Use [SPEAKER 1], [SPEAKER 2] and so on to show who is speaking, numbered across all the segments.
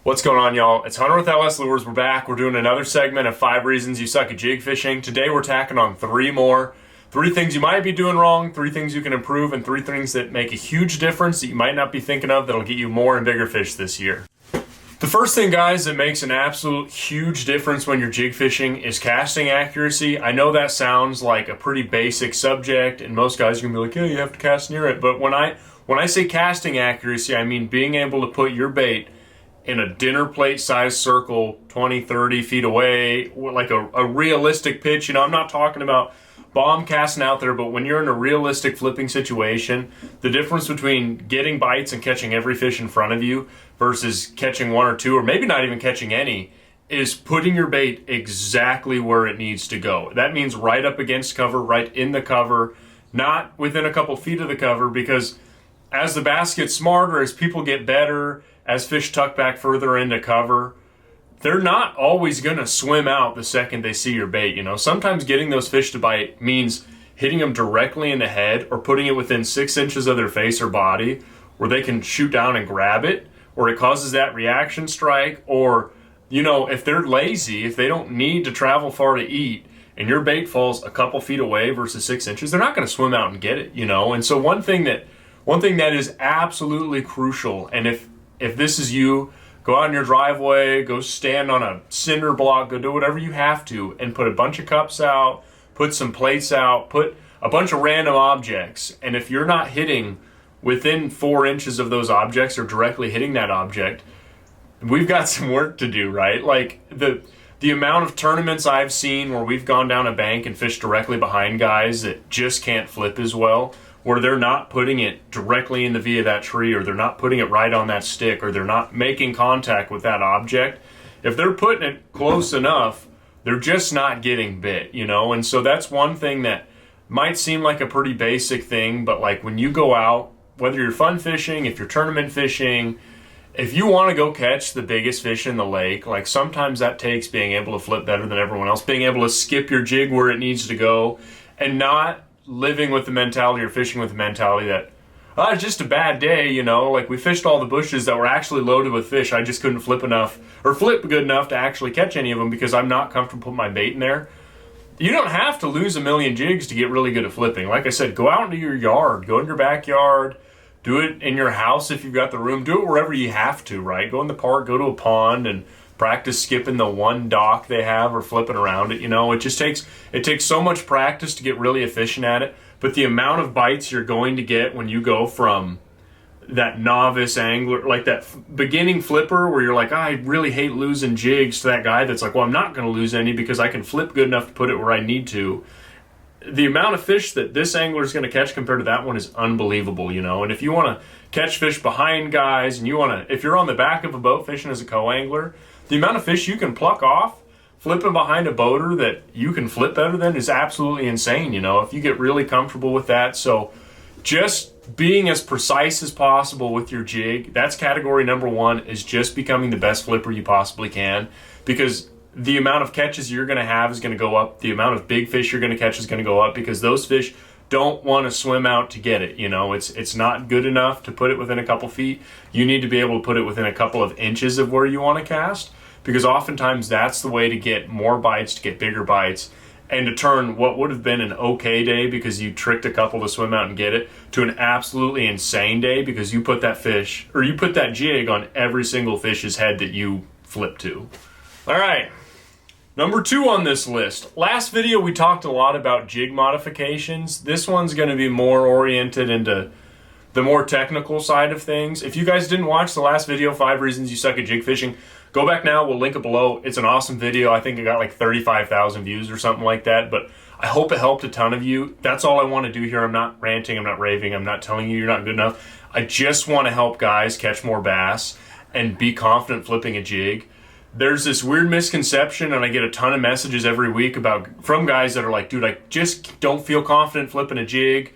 [SPEAKER 1] What's going on, y'all? It's Hunter with LS Lures. We're back. We're doing another segment of 5 reasons you suck at jig fishing. Today we're tacking on 3 more. 3 things you might be doing wrong, 3 things you can improve, and 3 things that make a huge difference that you might not be thinking of that'll get you more and bigger fish this year. The first thing, guys, that makes an absolute huge difference when you're jig fishing is casting accuracy. I know that sounds like a pretty basic subject, and most guys are gonna be like, yeah, you have to cast near it. But when I say casting accuracy, I mean being able to put your bait in a dinner plate size circle 20, 30 feet away, like a realistic pitch. You know, I'm not talking about bomb casting out there, but when you're in a realistic flipping situation, the difference between getting bites and catching every fish in front of you versus catching 1 or 2, or maybe not even catching any, is putting your bait exactly where it needs to go. That means right up against cover, right in the cover, not within a couple feet of the cover, because as the bass gets smarter, as people get better, as fish tuck back further into cover, they're not always going to swim out the second they see your bait. You know, sometimes getting those fish to bite means hitting them directly in the head or putting it within 6 inches of their face or body where they can shoot down and grab it, or it causes that reaction strike. Or, you know, if they're lazy, if they don't need to travel far to eat and your bait falls a couple feet away versus 6 inches, they're not going to swim out and get it, you know. And so one thing that is absolutely crucial, and if this is you, go out in your driveway, go stand on a cinder block, go do whatever you have to, and put a bunch of cups out, put some plates out, put a bunch of random objects. And if you're not hitting within 4 inches of those objects or directly hitting that object, we've got some work to do, right? Like the amount of tournaments I've seen where we've gone down a bank and fished directly behind guys that just can't flip as well, where they're not putting it directly in the V of that tree, or they're not putting it right on that stick, or they're not making contact with that object. If they're putting it close enough, they're just not getting bit, you know? And so that's one thing that might seem like a pretty basic thing, but like when you go out, whether you're fun fishing, if you're tournament fishing, if you want to go catch the biggest fish in the lake, like sometimes that takes being able to flip better than everyone else, being able to skip your jig where it needs to go, and not living with the mentality or fishing with the mentality that, oh, it's just a bad day, you know, like we fished all the bushes that were actually loaded with fish. I just couldn't flip enough or flip good enough to actually catch any of them because I'm not comfortable putting my bait in there. You don't have to lose a million jigs to get really good at flipping. Like I said, go out into your yard, go in your backyard, do it in your house if you've got the room, do it wherever you have to, right? Go in the park, go to a pond and practice skipping the one dock they have or flipping around it. You know, it takes so much practice to get really efficient at it, but the amount of bites you're going to get when you go from that novice angler, like that beginning flipper where you're like, I really hate losing jigs, to that guy that's like, well, I'm not going to lose any because I can flip good enough to put it where I need to. The amount of fish that this angler is going to catch compared to that one is unbelievable, you know. And if you want to catch fish behind guys, and if you're on the back of a boat fishing as a co-angler, the amount of fish you can pluck off flipping behind a boater that you can flip better than is absolutely insane, you know, if you get really comfortable with that. So just being as precise as possible with your jig, that's category number 1, is just becoming the best flipper you possibly can, because the amount of catches you're going to have is going to go up. The amount of big fish you're going to catch is going to go up, because those fish don't want to swim out to get it. You know, it's not good enough to put it within a couple feet. You need to be able to put it within a couple of inches of where you want to cast, because oftentimes that's the way to get more bites, to get bigger bites, and to turn what would have been an okay day because you tricked a couple to swim out and get it to an absolutely insane day because you put that fish, or you put that jig on every single fish's head that you flip to. All right. Number 2 on this list. Last video we talked a lot about jig modifications. This one's going to be more oriented into the more technical side of things. If you guys didn't watch the last video, 5 reasons you suck at jig fishing, go back now. We'll link it below. It's an awesome video. I think it got like 35,000 views or something like that, but I hope it helped a ton of you. That's all I want to do here. I'm not ranting. I'm not raving. I'm not telling you you're not good enough. I just want to help guys catch more bass and be confident flipping a jig. There's this weird misconception, and I get a ton of messages every week from guys that are like, dude, I just don't feel confident flipping a jig.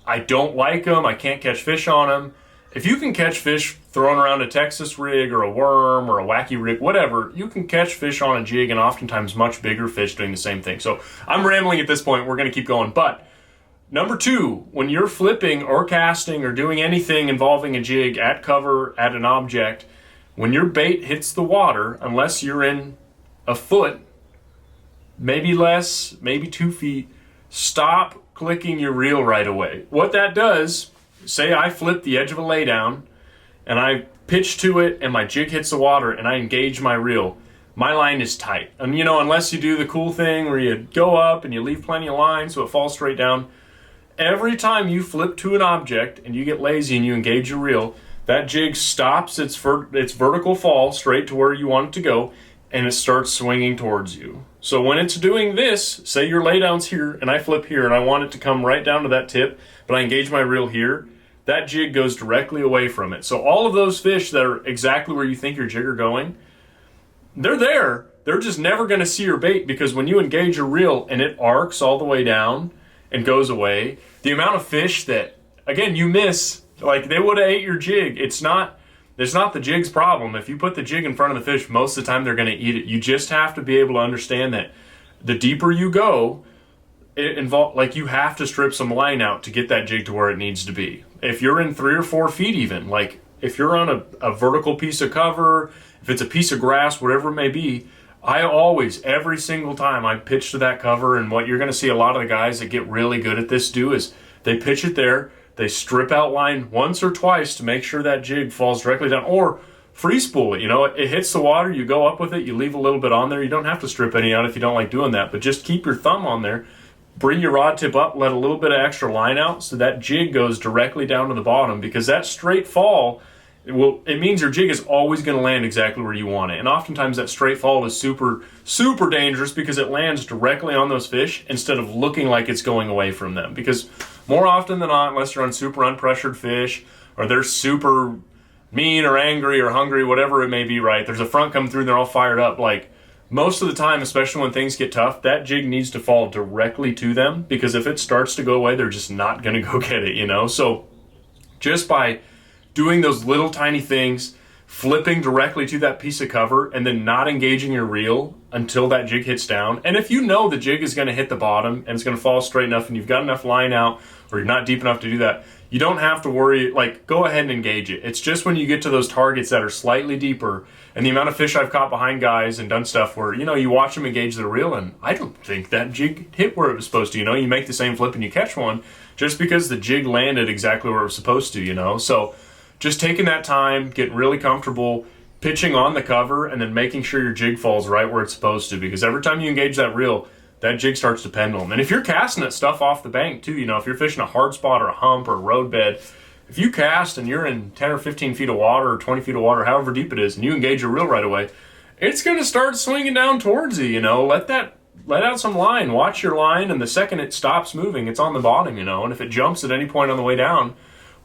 [SPEAKER 1] I don't like them. I can't catch fish on them. If you can catch fish throwing around a Texas rig or a worm or a wacky rig, whatever, you can catch fish on a jig, and oftentimes much bigger fish doing the same thing. So I'm rambling at this point. We're going to keep going. But number 2, when you're flipping or casting or doing anything involving a jig at cover, at an object, when your bait hits the water, unless you're in a foot, maybe less, maybe 2 feet, stop clicking your reel right away. What that does, say I flip the edge of a laydown and I pitch to it and my jig hits the water and I engage my reel, my line is tight. And you know, unless you do the cool thing where you go up and you leave plenty of line so it falls straight down, every time you flip to an object and you get lazy and you engage your reel, that jig stops its vertical fall straight to where you want it to go, and it starts swinging towards you. So when it's doing this, say your laydown's here and I flip here and I want it to come right down to that tip, but I engage my reel here, that jig goes directly away from it. So all of those fish that are exactly where you think your jig are going, they're there. They're just never going to see your bait, because when you engage your reel and it arcs all the way down and goes away, the amount of fish that, again, you miss, like they would have ate your jig. It's not the jig's problem. If you put the jig in front of the fish, most of the time they're going to eat it. You just have to be able to understand that the deeper you go, like you have to strip some line out to get that jig to where it needs to be. If you're in 3 or 4 feet even, like if you're on a vertical piece of cover, if it's a piece of grass, whatever it may be, I always, every single time I pitch to that cover, and what you're going to see a lot of the guys that get really good at this do is they pitch it there, they strip out line once or twice to make sure that jig falls directly down, or free spool it. You know, it hits the water, you go up with it, you leave a little bit on there. You don't have to strip any out if you don't like doing that, but just keep your thumb on there, bring your rod tip up, let a little bit of extra line out so that jig goes directly down to the bottom, because that straight fall, it means your jig is always going to land exactly where you want it. And oftentimes that straight fall is super, super dangerous because it lands directly on those fish instead of looking like it's going away from them. Because more often than not, unless you're on super unpressured fish or they're super mean or angry or hungry, whatever it may be, right? There's a front coming through and they're all fired up. Like most of the time, especially when things get tough, that jig needs to fall directly to them, because if it starts to go away, they're just not going to go get it, you know? So just by doing those little tiny things, flipping directly to that piece of cover, and then not engaging your reel until that jig hits down. And if you know the jig is going to hit the bottom and it's going to fall straight enough and you've got enough line out, or you're not deep enough to do that, you don't have to worry. Like, go ahead and engage it. It's just when you get to those targets that are slightly deeper, and the amount of fish I've caught behind guys and done stuff where, you know, you watch them engage their reel and I don't think that jig hit where it was supposed to. You know, you make the same flip and you catch one just because the jig landed exactly where it was supposed to, you know. So just taking that time, getting really comfortable, pitching on the cover, and then making sure your jig falls right where it's supposed to, because every time you engage that reel, that jig starts to pendulum. And if you're casting that stuff off the bank too, you know, if you're fishing a hard spot or a hump or a road bed, if you cast and you're in 10 or 15 feet of water or 20 feet of water, however deep it is, and you engage your reel right away, it's going to start swinging down towards you, you know. Let out some line, watch your line, and the second it stops moving, it's on the bottom, you know. And if it jumps at any point on the way down,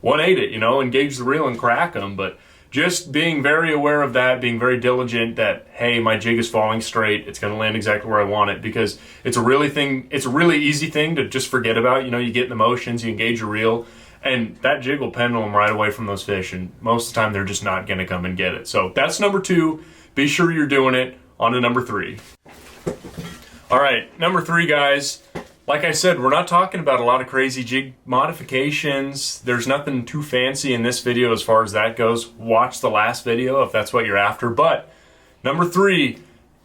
[SPEAKER 1] 1-8 it, you know, engage the reel and crack them. But just being very aware of that, being very diligent that, hey, my jig is falling straight, it's going to land exactly where I want it, because it's a really easy thing to just forget about. You know, you get in the motions, you engage your reel, and that jig will pendulum right away from those fish, and most of the time they're just not going to come and get it. So that's number 2. Be sure you're doing it. On to number 3. All right, number 3, guys. Like I said, we're not talking about a lot of crazy jig modifications. There's nothing too fancy in this video as far as that goes. Watch the last video if that's what you're after. But number 3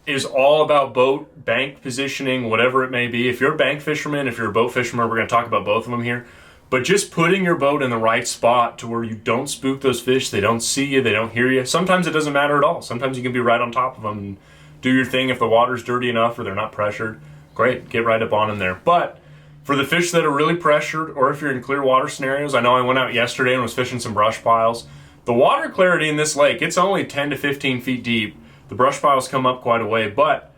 [SPEAKER 1] is all about boat, bank positioning, whatever it may be. If you're a bank fisherman, if you're a boat fisherman, we're going to talk about both of them here. But just putting your boat in the right spot to where you don't spook those fish, they don't see you, they don't hear you. Sometimes it doesn't matter at all. Sometimes you can be right on top of them and do your thing. If the water's dirty enough or they're not pressured, great, get right up on them there. But for the fish that are really pressured, or if you're in clear water scenarios, I know I went out yesterday and was fishing some brush piles. The water clarity in this lake, it's only 10 to 15 feet deep. The brush piles come up quite a way, but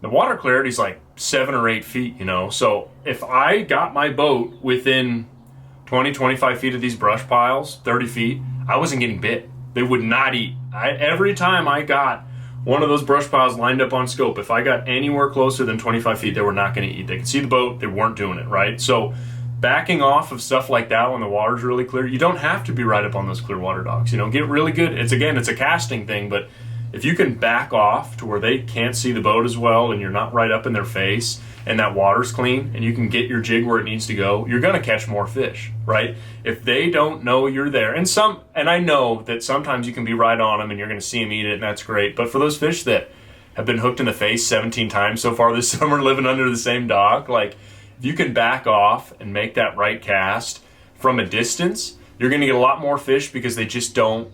[SPEAKER 1] the water clarity is like 7 or 8 feet, you know. So if I got my boat within 20, 25 feet of these brush piles, 30 feet, I wasn't getting bit. They would not eat. Every time I got one of those brush piles lined up on scope, if I got anywhere closer than 25 feet, they were not going to eat. They could see the boat, they weren't doing it, right? So backing off of stuff like that when the water's really clear, you don't have to be right up on those clear water docks. You know, get really good. It's a casting thing, but if you can back off to where they can't see the boat as well and you're not right up in their face and that water's clean and you can get your jig where it needs to go, you're going to catch more fish, right? If they don't know you're there, and I know that sometimes you can be right on them and you're going to see them eat it, and that's great. But for those fish that have been hooked in the face 17 times so far this summer living under the same dock, like, if you can back off and make that right cast from a distance, you're going to get a lot more fish because they just don't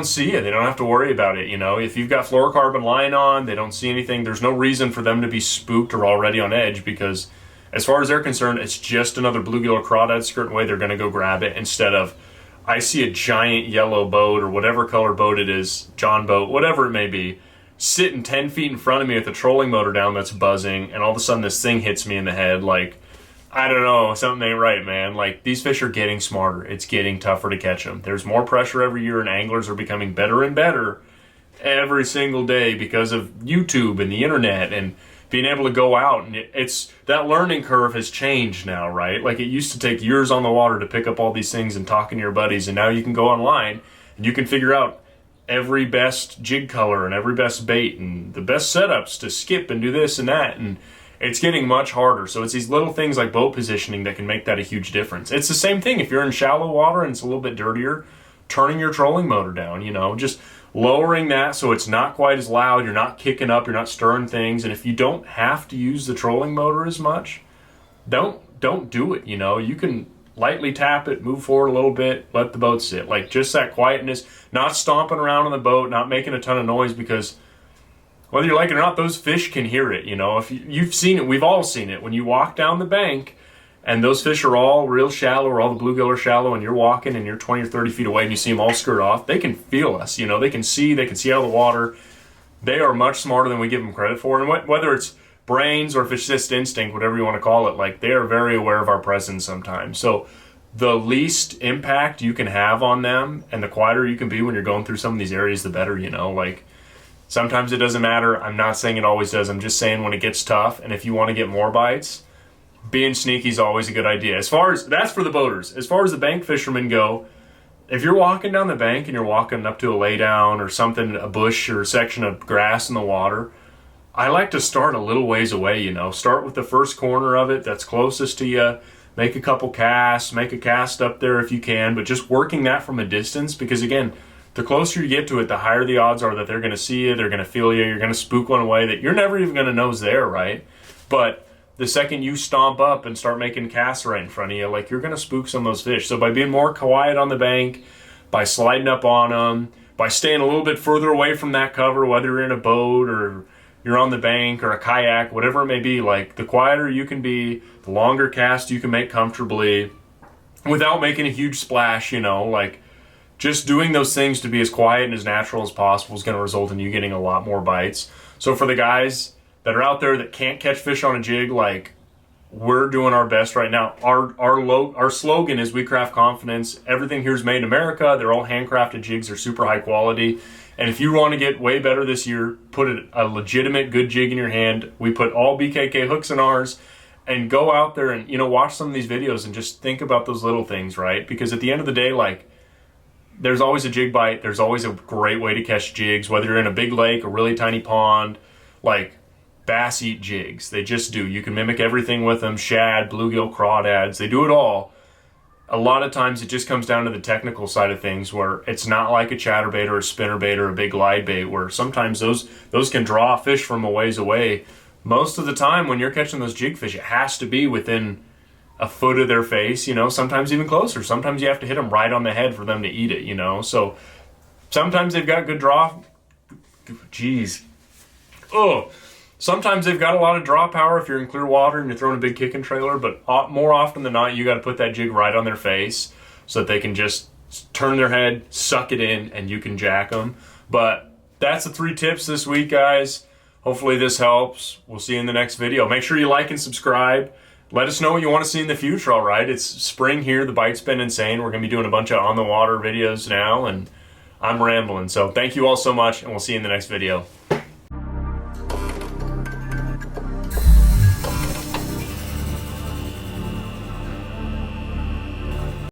[SPEAKER 1] see it. They don't have to worry about it. If you've got fluorocarbon line on, they don't see anything. There's no reason for them to be spooked or already on edge, because as far as they're concerned, it's just another bluegill or crawdad skirting away. They're going to go grab it instead of, I see a giant yellow boat or whatever color boat it is, John boat, whatever it may be, sitting 10 feet in front of me with a trolling motor down that's buzzing, and all of a sudden this thing hits me in the head. Like, I don't know, something ain't right, man. Like, these fish are getting smarter. It's getting tougher to catch them. There's more pressure every year, and anglers are becoming better and better every single day because of YouTube and the internet and being able to go out. And it's that learning curve has changed now, right? Like, it used to take years on the water to pick up all these things and talking to your buddies, and now you can go online and you can figure out every best jig color and every best bait and the best setups to skip and do this and that, and it's getting much harder. So it's these little things like boat positioning that can make that a huge difference. It's the same thing if you're in shallow water and it's a little bit dirtier, turning your trolling motor down, just lowering that so it's not quite as loud, you're not kicking up, you're not stirring things. And if you don't have to use the trolling motor as much, don't do it. You can lightly tap it, move forward a little bit, let the boat sit. Like, just that quietness, not stomping around on the boat, not making a ton of noise, because whether you like it or not, those fish can hear it. If you've seen it, we've all seen it. When you walk down the bank and those fish are all real shallow, or all the bluegill are shallow, and you're walking and you're 20 or 30 feet away and you see them all skirt off, they can feel us. They can see out of the water. They are much smarter than we give them credit for. And whether it's brains or if it's just instinct, whatever you want to call it, like, they are very aware of our presence sometimes. So the least impact you can have on them and the quieter you can be when you're going through some of these areas, the better. Like, sometimes it doesn't matter. I'm not saying it always does. I'm just saying when it gets tough and if you want to get more bites, being sneaky is always a good idea. That's for the boaters. As far as the bank fishermen go, if you're walking down the bank and you're walking up to a laydown or something, a bush or a section of grass in the water, I like to start a little ways away. Start with the first corner of it that's closest to you. Make a couple casts, make a cast up there if you can, but just working that from a distance, because again, the closer you get to it, the higher the odds are that they're going to see you, they're going to feel you, you're going to spook one away that you're never even going to know is there, right? But the second you stomp up and start making casts right in front of you, like, you're going to spook some of those fish. So by being more quiet on the bank, by sliding up on them, by staying a little bit further away from that cover, whether you're in a boat or you're on the bank or a kayak, whatever it may be, like, the quieter you can be, the longer cast you can make comfortably without making a huge splash, like, just doing those things to be as quiet and as natural as possible is going to result in you getting a lot more bites. So for the guys that are out there that can't catch fish on a jig, like, we're doing our best right now. Our slogan is "We craft confidence." Everything here is made in America. They're all handcrafted jigs. They're super high quality. And if you want to get way better this year, put a legitimate good jig in your hand. We put all BKK hooks in ours, and go out there and watch some of these videos and just think about those little things, right? Because at the end of the day, like, there's always a jig bite. There's always a great way to catch jigs, whether you're in a big lake, a really tiny pond. Like, bass eat jigs. They just do. You can mimic everything with them. Shad, bluegill, crawdads. They do it all. A lot of times it just comes down to the technical side of things, where it's not like a chatterbait or a spinnerbait or a big glide bait, where sometimes those can draw fish from a ways away. Most of the time when you're catching those jig fish, it has to be within a foot of their face, sometimes even closer. Sometimes you have to hit them right on the head for them to eat it, So sometimes they've got good draw. Jeez. Oh, sometimes they've got a lot of draw power if you're in clear water and you're throwing a big kicking trailer, but more often than not, you got to put that jig right on their face so that they can just turn their head, suck it in, and you can jack them. But that's the 3 tips this week, guys. Hopefully this helps. We'll see you in the next video. Make sure you like and subscribe. Let us know what you want to see in the future, all right? It's spring here. The bite's been insane. We're going to be doing a bunch of on-the-water videos now, and I'm rambling. So thank you all so much, and we'll see you in the next video.